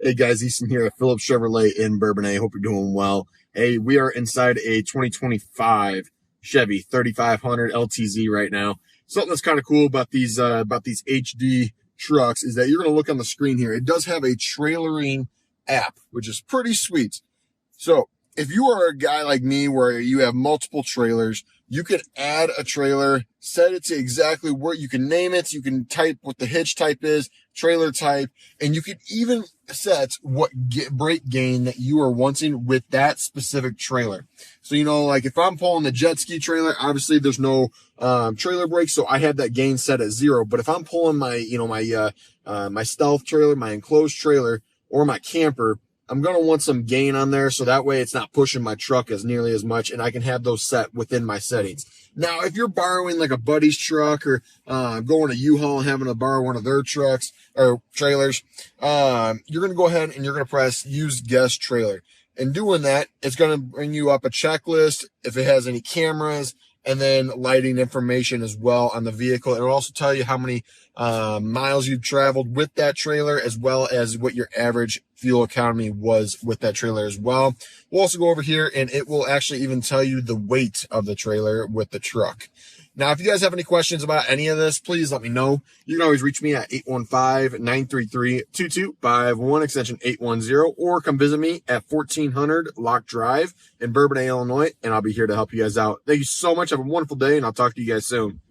Hey guys, Easton here at Phillips Chevrolet in Bourbonnais. Hope you're doing well. Hey, we are inside a 2025 Chevy 3500 LTZ right now. Something that's kind of cool about these HD trucks is that you're going to look on the screen here. It does have a trailering app, which is pretty sweet. So if you are a guy like me where you have multiple trailers, you can add a trailer, set it to exactly where you can name it. You can type what the hitch type is, trailer type, and you can even set what brake gain that you are wanting with that specific trailer. So, like if I'm pulling the jet ski trailer, obviously there's no trailer brake, so I have that gain set at 0. But if I'm pulling my, my stealth trailer, my enclosed trailer, or my camper, I'm going to want some gain on there so that way it's not pushing my truck as nearly as much, and I can have those set within my settings. Now, if you're borrowing like a buddy's truck or going to U-Haul and having to borrow one of their trucks or trailers, you're going to go ahead and you're going to press use guest trailer. And doing that, it's going to bring you up a checklist if it has any cameras, and then lighting information as well on the vehicle. It'll also tell you how many miles you've traveled with that trailer, as well as what your average fuel economy was with that trailer as well. We'll also go over here and it will actually even tell you the weight of the trailer with the truck. Now, if you guys have any questions about any of this, please let me know. You can always reach me at 815-933-2251, extension 810, or come visit me at 1400 Lock Drive in Bourbonnais, Illinois, and I'll be here to help you guys out. Thank you so much. Have a wonderful day, and I'll talk to you guys soon.